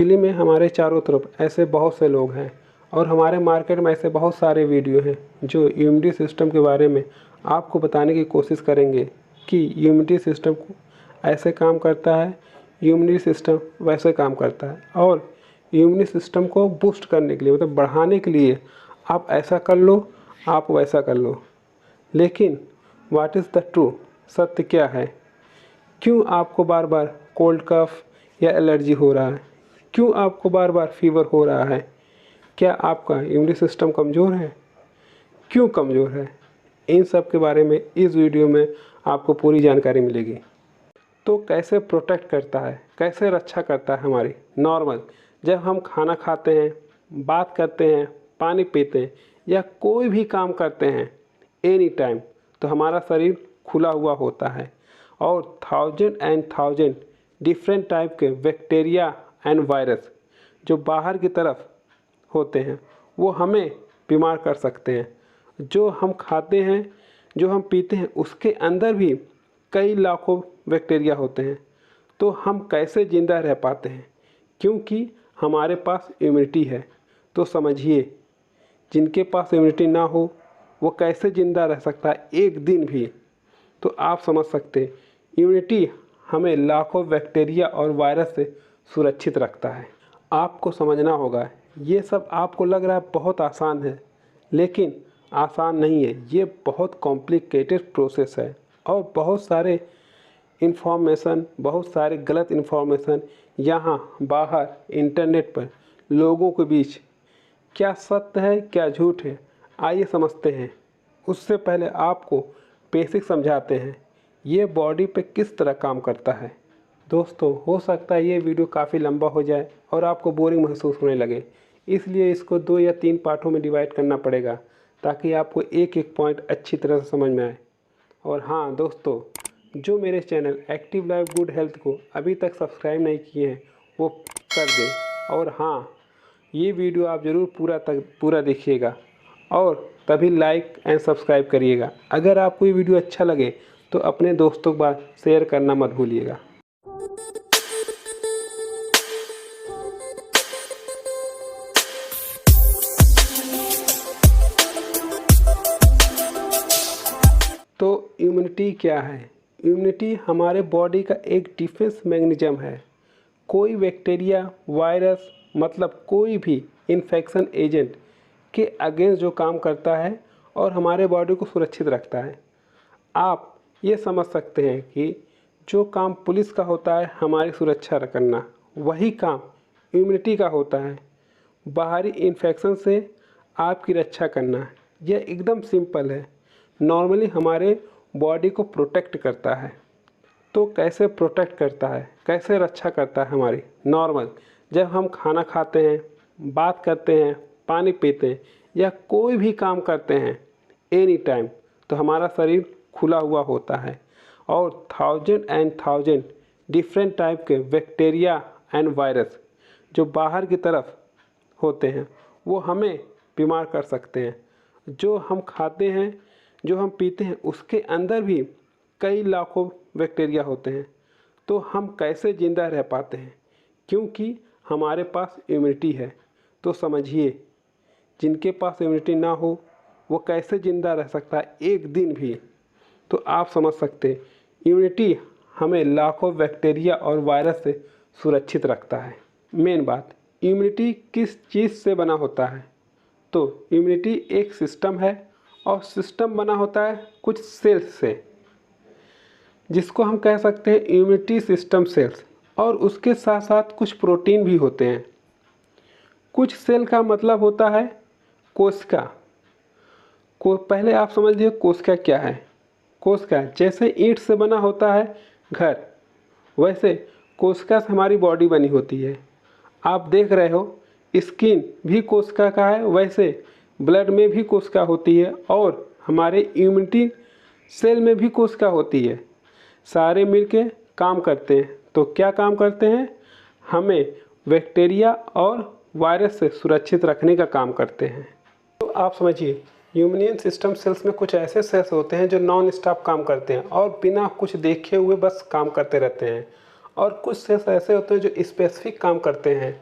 Actually में हमारे चारों तरफ ऐसे बहुत से लोग हैं और हमारे मार्केट में ऐसे बहुत सारे वीडियो हैं जो इम्यूनिटी सिस्टम के बारे में आपको बताने की कोशिश करेंगे कि इम्यूनिटी सिस्टम ऐसे काम करता है, इम्यूनिटी सिस्टम वैसे काम करता है और इम्यूनिटी सिस्टम को बूस्ट करने के लिए मतलब बढ़ाने के लिए आप ऐसा कर लो, आप वैसा कर लो। लेकिन व्हाट इज़ द ट्रू, सत्य क्या है? क्यों आपको बार बार कोल्ड कफ या एलर्जी हो रहा है? क्यों आपको बार बार फीवर हो रहा है? क्या आपका इम्यूनिटी सिस्टम कमज़ोर है? क्यों कमज़ोर है? इन सब के बारे में इस वीडियो में आपको पूरी जानकारी मिलेगी। तो कैसे प्रोटेक्ट करता है, कैसे रक्षा करता है हमारी? नॉर्मल जब हम खाना खाते हैं, बात करते हैं, पानी पीते हैं या कोई भी काम करते हैं एनी टाइम, तो हमारा शरीर खुला हुआ होता है और thousand and thousand different type के बैक्टीरिया एंड वायरस जो बाहर की तरफ होते हैं वो हमें बीमार कर सकते हैं। जो हम खाते हैं, जो हम पीते हैं, उसके अंदर भी कई लाखों बैक्टीरिया होते हैं। तो हम कैसे ज़िंदा रह पाते हैं? क्योंकि हमारे पास इम्यूनिटी है। तो समझिए, जिनके पास इम्यूनिटी ना हो वो कैसे ज़िंदा रह सकता है एक दिन भी? तो आप समझ सकते हैं, इम्यूनिटी हमें लाखों बैक्टीरिया और वायरस से सुरक्षित रखता है। आपको समझना होगा, ये सब आपको लग रहा है बहुत आसान है, लेकिन आसान नहीं है। ये बहुत कॉम्प्लिकेटेड प्रोसेस है और बहुत सारे इन्फॉर्मेशन, बहुत सारे गलत इन्फॉर्मेशन यहाँ बाहर इंटरनेट पर लोगों के बीच क्या सत्य है क्या झूठ है, आइए समझते हैं। उससे पहले आपको बेसिक समझाते हैं ये बॉडी पे किस तरह काम करता है। दोस्तों, हो सकता है ये वीडियो काफ़ी लंबा हो जाए और आपको बोरिंग महसूस होने लगे, इसलिए इसको 2 या 3 पार्टों में डिवाइड करना पड़ेगा ताकि आपको एक एक पॉइंट अच्छी तरह से समझ में आए। और हाँ दोस्तों, जो मेरे channel active life good health को अभी तक सब्सक्राइब नहीं किए हैं वो कर दें। और हाँ, ये वीडियो आप ज़रूर पूरा देखिएगा और तभी लाइक एंड सब्सक्राइब करिएगा। अगर आपको ये वीडियो अच्छा लगे तो अपने दोस्तों के पास शेयर करना मत भूलिएगा। तो इम्यूनिटी क्या है? इम्यूनिटी हमारे बॉडी का एक डिफेंस मैकेनिज्म है। कोई बैक्टीरिया, वायरस मतलब कोई भी इन्फेक्शन एजेंट के अगेंस्ट जो काम करता है और हमारे बॉडी को सुरक्षित रखता है। आप ये समझ सकते हैं कि जो काम पुलिस का होता है हमारी सुरक्षा करना, वही काम इम्यूनिटी का होता है, बाहरी इन्फेक्शन से आपकी रक्षा करना। यह एकदम सिंपल है, नॉर्मली हमारे बॉडी को प्रोटेक्ट करता है। तो कैसे प्रोटेक्ट करता है, कैसे रक्षा करता है हमारी? नॉर्मल जब हम खाना खाते हैं, बात करते हैं, पानी पीते हैं या कोई भी काम करते हैं एनी टाइम, तो हमारा शरीर खुला हुआ होता है और thousand and thousand different type के बैक्टीरिया एंड वायरस जो बाहर की तरफ होते हैं वो हमें बीमार कर सकते हैं। जो हम खाते हैं, जो हम पीते हैं, उसके अंदर भी कई लाखों बैक्टीरिया होते हैं। तो हम कैसे ज़िंदा रह पाते हैं? क्योंकि हमारे पास इम्यूनिटी है। तो समझिए, जिनके पास इम्यूनिटी ना हो वो कैसे ज़िंदा रह सकता है एक दिन भी? तो आप समझ सकते हैं, इम्यूनिटी हमें लाखों बैक्टीरिया और वायरस से सुरक्षित रखता है। मेन बात, इम्यूनिटी किस चीज़ से बना होता है? तो इम्यूनिटी एक सिस्टम है और सिस्टम बना होता है कुछ सेल्स से, जिसको हम कह सकते हैं इम्यूनिटी सिस्टम सेल्स। और उसके साथ साथ कुछ प्रोटीन भी होते हैं। कुछ सेल का मतलब होता है कोशिका को। पहले आप समझ लीजिए कोशिका क्या है। कोशिका जैसे ईंट से बना होता है घर, वैसे कोशिका से हमारी बॉडी बनी होती है। आप देख रहे हो स्किन भी कोशिका का है, वैसे ब्लड में भी कोशिका होती है और हमारे इम्यूनिटी सेल में भी कोशिका होती है। सारे मिलके काम करते हैं। तो क्या काम करते हैं? हमें बैक्टीरिया और वायरस से सुरक्षित रखने का काम करते हैं। तो आप समझिए, इम्यून सिस्टम सेल्स में कुछ ऐसे सेल्स होते हैं जो नॉन स्टॉप काम करते हैं और बिना कुछ देखे हुए बस काम करते रहते हैं। और कुछ सेल्स ऐसे होते हैं जो स्पेसिफिक काम करते हैं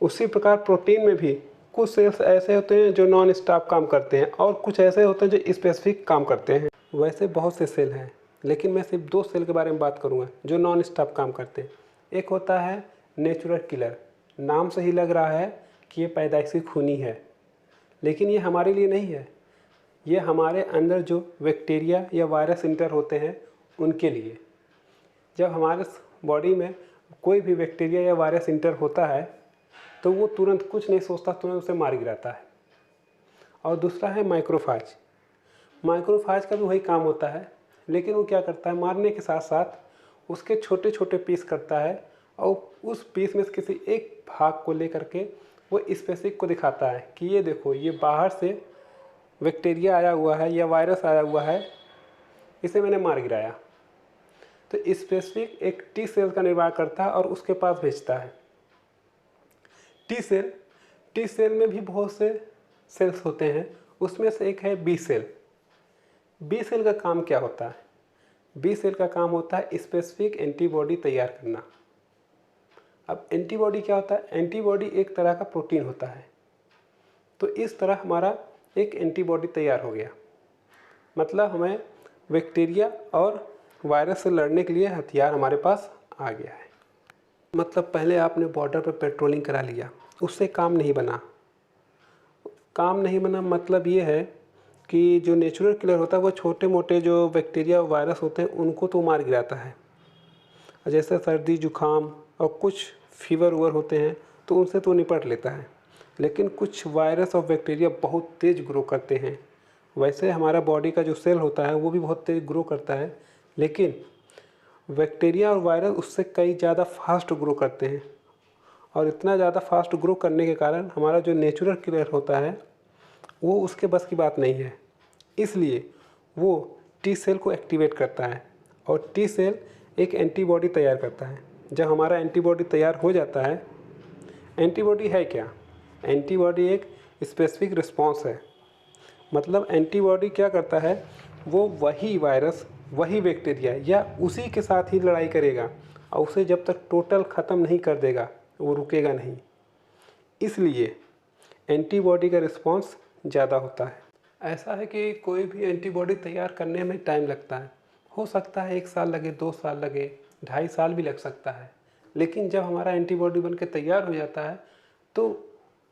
उसी प्रकार प्रोटीन में भी कुछ सेल्स ऐसे होते हैं जो नॉन स्टॉप काम करते हैं और कुछ ऐसे होते हैं जो स्पेसिफिक काम करते हैं। वैसे बहुत से सेल हैं, लेकिन मैं सिर्फ 2 सेल के बारे में बात करूंगा जो नॉन स्टॉप काम करते हैं। एक होता है नेचुरल किलर। नाम से ही लग रहा है कि ये पैदाइशी खूनी है, लेकिन ये हमारे लिए नहीं है। ये हमारे अंदर जो बैक्टीरिया या वायरस इंटर होते हैं उनके लिए। जब हमारे बॉडी में कोई भी बैक्टीरिया या वायरस इंटर होता है तो वो तुरंत कुछ नहीं सोचता, तुरंत उसे मार गिराता है। और दूसरा है माइक्रोफाज। माइक्रोफाज का भी वही काम होता है, लेकिन वो क्या करता है, मारने के साथ साथ उसके छोटे छोटे पीस करता है और उस पीस में से किसी एक भाग को लेकर के वो स्पेसिफिक को दिखाता है कि ये देखो, ये बाहर से बैक्टीरिया आया हुआ है या वायरस आया हुआ है, इसे मैंने मार गिराया। तो स्पेसिफिक एक टी सेल का निर्माण करता है और उसके पास भेजता है। टी सेल में भी बहुत से सेल्स होते हैं, उसमें से एक है बी सेल। बी सेल का काम क्या होता है? बी सेल का काम होता है स्पेसिफिक एंटीबॉडी तैयार करना। अब एंटीबॉडी क्या होता है? एंटीबॉडी एक तरह का प्रोटीन होता है। तो इस तरह हमारा एक एंटीबॉडी तैयार हो गया, मतलब हमें बैक्टीरिया और वायरस से लड़ने के लिए हथियार हमारे पास आ गया है। मतलब पहले आपने बॉर्डर पर पेट्रोलिंग करा लिया, उससे काम नहीं बना। काम नहीं बना मतलब ये है कि जो नेचुरल किलर होता है वो छोटे मोटे जो बैक्टीरिया वायरस होते हैं उनको तो मार गिराता है। जैसे सर्दी जुकाम और कुछ फीवर वूवर होते हैं तो उनसे तो निपट लेता है, लेकिन कुछ वायरस और बैक्टीरिया बहुत तेज़ ग्रो करते हैं। वैसे हमारा बॉडी का जो सेल होता है वो भी बहुत तेज़ ग्रो करता है, लेकिन बैक्टीरिया और वायरस उससे कई ज़्यादा फास्ट ग्रो करते हैं। और इतना ज़्यादा फास्ट ग्रो करने के कारण हमारा जो नेचुरल किलर होता है वो उसके बस की बात नहीं है। इसलिए वो टी सेल को एक्टिवेट करता है और टी सेल एक एंटीबॉडी तैयार करता है। जब हमारा एंटीबॉडी तैयार हो जाता है, एंटीबॉडी है क्या? एंटीबॉडी एक स्पेसिफिक रिस्पॉन्स है। मतलब एंटीबॉडी क्या करता है, वो वही वायरस, वही बैक्टीरिया या उसी के साथ ही लड़ाई करेगा और उसे जब तक टोटल ख़त्म नहीं कर देगा वो रुकेगा नहीं। इसलिए एंटीबॉडी का रिस्पॉन्स ज़्यादा होता है। ऐसा है कि कोई भी एंटीबॉडी तैयार करने में टाइम लगता है। हो सकता है 1 साल लगे, 2 साल लगे, 2.5 साल भी लग सकता है। लेकिन जब हमारा एंटीबॉडी बन के तैयार हो जाता है तो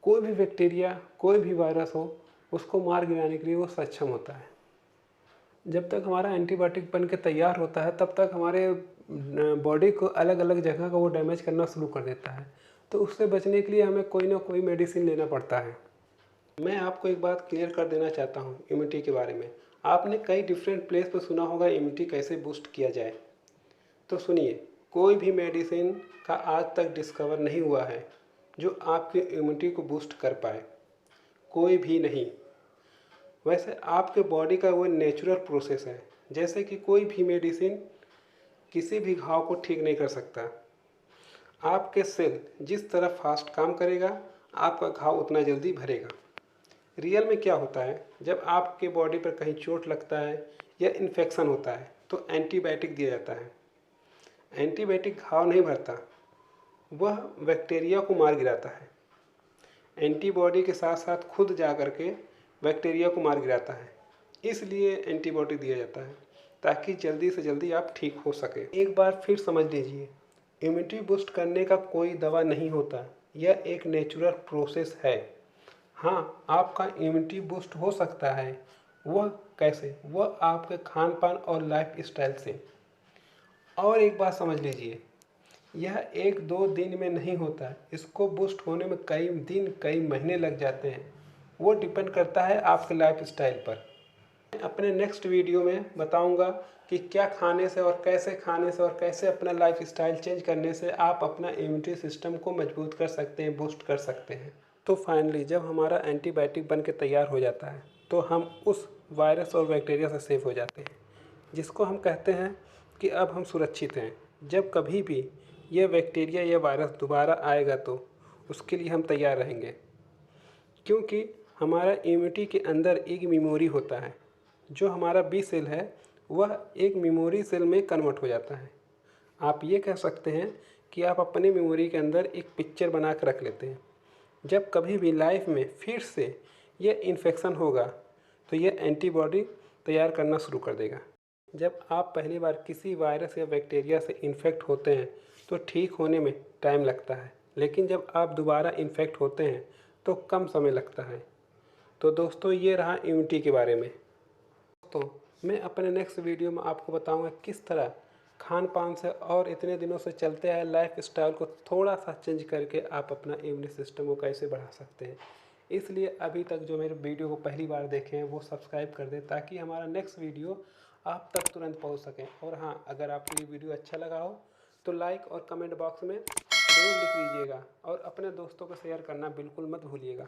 कोई भी बैक्टीरिया, कोई भी वायरस हो, उसको मार गिराने के लिए वो सक्षम होता है। जब तक हमारा एंटीबायोटिक बन के तैयार होता है तब तक हमारे बॉडी को अलग अलग जगह का वो डैमेज करना शुरू कर देता है। तो उससे बचने के लिए हमें कोई ना कोई मेडिसिन लेना पड़ता है। मैं आपको एक बात क्लियर कर देना चाहता हूँ इम्यूनिटी के बारे में। आपने कई डिफरेंट प्लेस पर सुना होगा इम्यूनिटी कैसे बूस्ट किया जाए। तो सुनिए, कोई भी मेडिसिन का आज तक डिस्कवर नहीं हुआ है जो आपकी इम्यूनिटी को बूस्ट कर पाए, कोई भी नहीं। वैसे आपके बॉडी का वो नेचुरल प्रोसेस है। जैसे कि कोई भी मेडिसिन किसी भी घाव को ठीक नहीं कर सकता। आपके सेल जिस तरह फास्ट काम करेगा, आपका घाव उतना जल्दी भरेगा। रियल में क्या होता है, जब आपके बॉडी पर कहीं चोट लगता है या इन्फेक्शन होता है तो एंटीबायोटिक दिया जाता है। एंटीबायोटिक घाव नहीं भरता, वह बैक्टीरिया को मार गिराता है। एंटीबॉडी के साथ साथ खुद जा कर के बैक्टीरिया को मार गिराता है। इसलिए एंटीबॉडी दिया जाता है ताकि जल्दी से जल्दी आप ठीक हो सके। एक बार फिर समझ लीजिए, इम्यूनिटी बूस्ट करने का कोई दवा नहीं होता, यह एक नेचुरल प्रोसेस है। हाँ, आपका इम्यूनिटी बूस्ट हो सकता है। वह कैसे? वह आपके खान पान और लाइफ स्टाइल से। और एक बात समझ लीजिए, यह 1-2 दिन में नहीं होता है। इसको बूस्ट होने में कई दिन, कई महीने लग जाते हैं। वो डिपेंड करता है आपके लाइफ स्टाइल पर। मैं अपने नेक्स्ट वीडियो में बताऊंगा कि क्या खाने से और कैसे खाने से और कैसे अपना लाइफ स्टाइल चेंज करने से आप अपना इम्यूनिटी सिस्टम को मजबूत कर सकते हैं, बूस्ट कर सकते हैं। तो फाइनली जब हमारा एंटीबायोटिक बन के तैयार हो जाता है तो हम उस वायरस और बैक्टीरिया से सेफ हो जाते हैं, जिसको हम कहते हैं कि अब हम सुरक्षित हैं। जब कभी भी यह बैक्टीरिया या वायरस दोबारा आएगा तो उसके लिए हम तैयार रहेंगे, क्योंकि हमारा इम्यूनिटी के अंदर एक मेमोरी होता है। जो हमारा बी सेल है वह एक मेमोरी सेल में कन्वर्ट हो जाता है। आप ये कह सकते हैं कि आप अपने मेमोरी के अंदर एक पिक्चर बना कर रख लेते हैं। जब कभी भी लाइफ में फिर से यह इन्फेक्शन होगा तो यह एंटीबॉडी तैयार करना शुरू कर देगा। जब आप पहली बार किसी वायरस या बैक्टीरिया से इन्फेक्ट होते हैं तो ठीक होने में टाइम लगता है, लेकिन जब आप दोबारा इन्फेक्ट होते हैं तो कम समय लगता है। तो दोस्तों, ये रहा इम्यूनिटी के बारे में। दोस्तों, मैं अपने नेक्स्ट वीडियो में आपको बताऊंगा किस तरह खान पान से और इतने दिनों से चलते आए लाइफ स्टाइल को थोड़ा सा चेंज करके आप अपना इम्यूनिटी सिस्टम को कैसे बढ़ा सकते हैं। इसलिए अभी तक जो मेरे वीडियो को पहली बार देखे हैं वो सब्सक्राइब कर दें, ताकि हमारा नेक्स्ट वीडियो आप तक तुरंत पहुंच सकें। और हाँ, अगर आपको ये वीडियो अच्छा लगा हो तो लाइक और कमेंट बॉक्स में ज़रूर लिख लीजिएगा और अपने दोस्तों को शेयर करना बिल्कुल मत भूलिएगा।